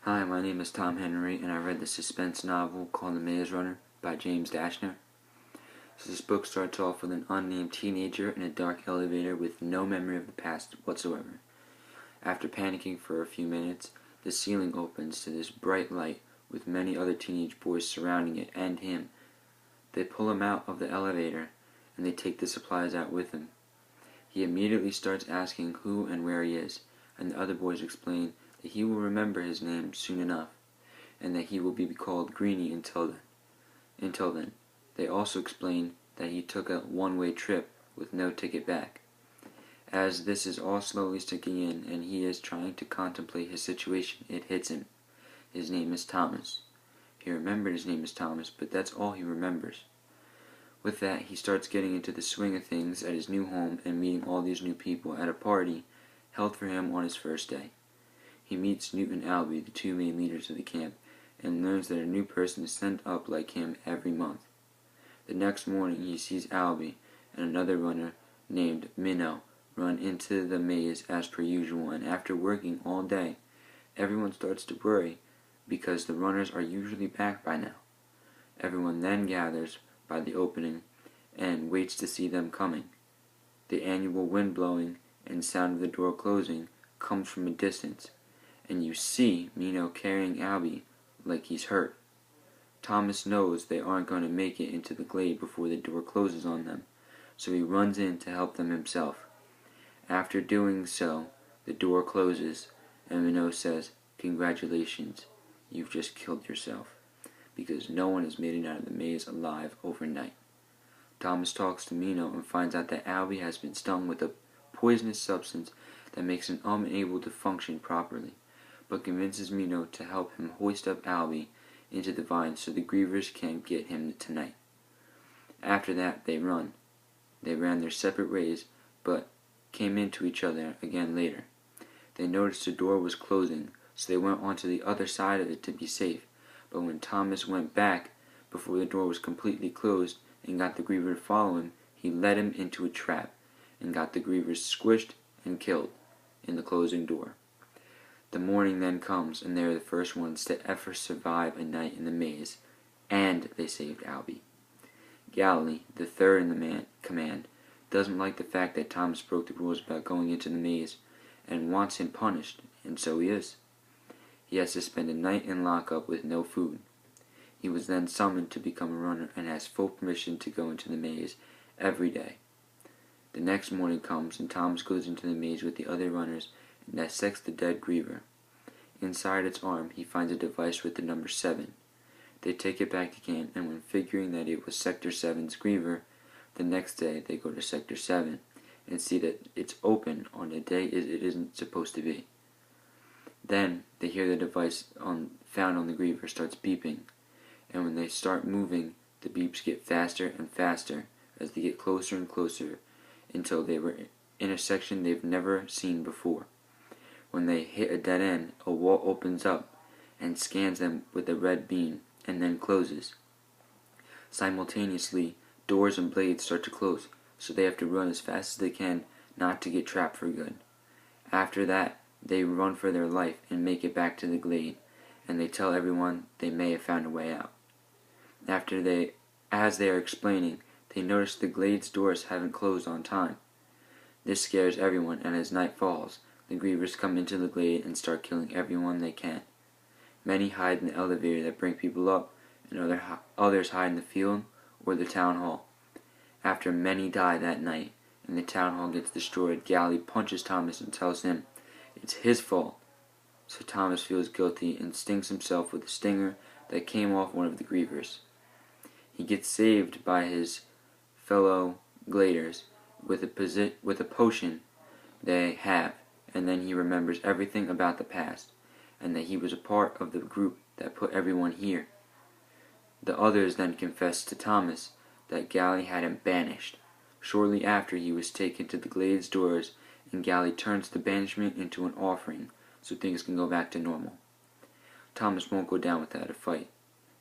Hi, my name is Tom Henry, and I read the suspense novel called The Maze Runner by James Dashner. So this book starts off with an unnamed teenager in a dark elevator with no memory of the past whatsoever. After panicking for a few minutes, the ceiling opens to this bright light with many other teenage boys surrounding it and him. They pull him out of the elevator, and they take the supplies out with him. He immediately starts asking who and where he is, and the other boys explain that he will remember his name soon enough, and that he will be called Greenie until then. They also explain that he took a one-way trip with no ticket back. As this is all slowly sinking in, and he is trying to contemplate his situation, it hits him. His name is Thomas. He remembered his name is Thomas, but that's all he remembers. With that, he starts getting into the swing of things at his new home and meeting all these new people at a party held for him on his first day. He meets Newt and Albie, the two main leaders of the camp, and learns that a new person is sent up like him every month. The next morning, he sees Albie and another runner named Minnow run into the maze as per usual, and after working all day, everyone starts to worry because the runners are usually back by now. Everyone then gathers by the opening and waits to see them coming. The annual wind blowing and sound of the door closing comes from a distance, and you see Minnow carrying Albie like he's hurt. Thomas knows they aren't going to make it into the glade before the door closes on them, so he runs in to help them himself. After doing so, the door closes, and Minnow says, "Congratulations, you've just killed yourself, because no one has made it out of the maze alive overnight." Thomas talks to Minnow and finds out that Albie has been stung with a poisonous substance that makes him unable to function properly, but convinces Minnow to help him hoist up Albie into the vines so the grievers can't get him tonight. After that, they run. They ran their separate ways, but came into each other again later. They noticed the door was closing, so they went onto the other side of it to be safe, but when Thomas went back before the door was completely closed and got the griever to follow him, he led him into a trap and got the grievers squished and killed in the closing door. The morning then comes, and they are the first ones to ever survive a night in the maze, and they saved Albie. Galilee, the third in the command, doesn't like the fact that Thomas broke the rules about going into the maze, and wants him punished, and so he is. He has to spend a night in lockup with no food. He was then summoned to become a runner, and has full permission to go into the maze every day. The next morning comes, and Thomas goes into the maze with the other runners and dissects the dead griever. Inside its arm, he finds a device with the number 7. They take it back to camp, and when figuring that it was Sector 7's griever, the next day they go to Sector 7 and see that it's open on a day it isn't supposed to be. Then they hear the device found on the griever starts beeping, and when they start moving, the beeps get faster and faster as they get closer and closer until they were in a section they've never seen before. When they hit a dead end, a wall opens up and scans them with a red beam and then closes. Simultaneously, doors and blades start to close, so they have to run as fast as they can not to get trapped for good. After that, they run for their life and make it back to the glade, and they tell everyone they may have found a way out. As they are explaining, they notice the glade's doors haven't closed on time. This scares everyone, and as night falls, the grievers come into the glade and start killing everyone they can. Many hide in the elevator that bring people up, and others hide in the field or the town hall. After many die that night, and the town hall gets destroyed, Galilee punches Thomas and tells him it's his fault. So Thomas feels guilty and stings himself with a stinger that came off one of the grievers. He gets saved by his fellow gladers with a potion they have, and then he remembers everything about the past, and that he was a part of the group that put everyone here. The others then confess to Thomas that Galilee had him banished. Shortly after, he was taken to the glade's doors, and Galilee turns the banishment into an offering so things can go back to normal. Thomas won't go down without a fight,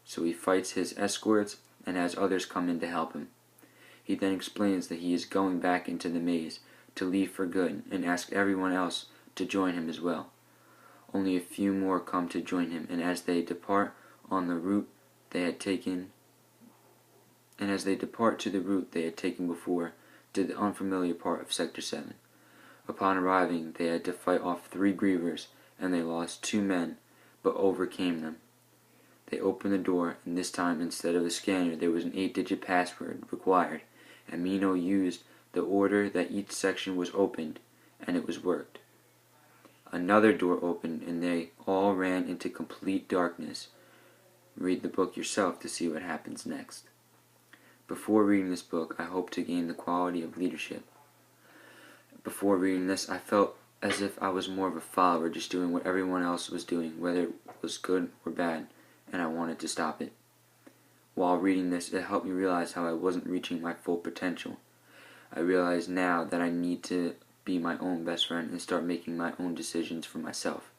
so he fights his escorts and has others come in to help him. He then explains that he is going back into the maze to leave for good and ask everyone else to join him as well. Only a few more come to join him, and as they depart on the route they had taken, before, to the unfamiliar part of Sector 7. Upon arriving, they had to fight off 3 grievers, and they lost 2 men, but overcame them. They opened the door, and this time, instead of a scanner, there was an 8-digit password required, and Mino used the order that each section was opened, and it was worked. Another door opened, and they all ran into complete darkness. Read the book yourself to see what happens next. Before reading this book, I hoped to gain the quality of leadership. Before reading this, I felt as if I was more of a follower, just doing what everyone else was doing, whether it was good or bad, and I wanted to stop it. While reading this, it helped me realize how I wasn't reaching my full potential. I realize now that I need to be my own best friend and start making my own decisions for myself.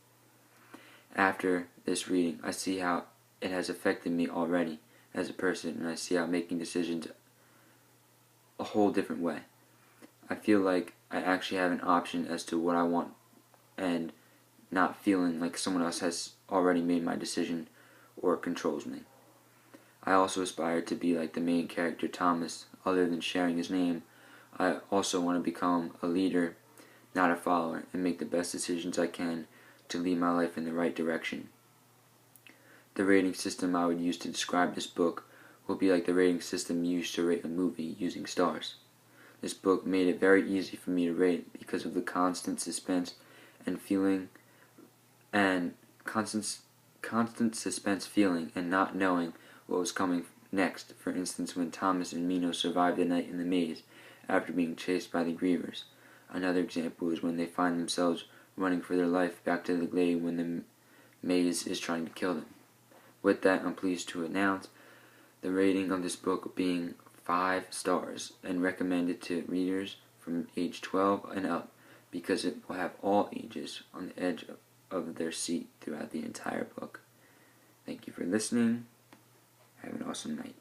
After this reading, I see how it has affected me already as a person, and I see how making decisions a whole different way. I feel like I actually have an option as to what I want, and not feeling like someone else has already made my decision or controls me. I also aspire to be like the main character Thomas. Other than sharing his name, I also want to become a leader, not a follower, and make the best decisions I can to lead my life in the right direction. The rating system I would use to describe this book will be like the rating system used to rate a movie using stars. This book made it very easy for me to rate because of the constant suspense and feeling, and constant suspense feeling and not knowing what was coming next. For instance, when Thomas and Mino survive the night in the maze after being chased by the grievers. Another example is when they find themselves running for their life back to the glade when the maze is trying to kill them. With that, I'm pleased to announce the rating of this book being 5 stars, and recommend it to readers from age 12 and up, because it will have all ages on the edge of their seat throughout the entire book. Thank you for listening. Have an awesome night.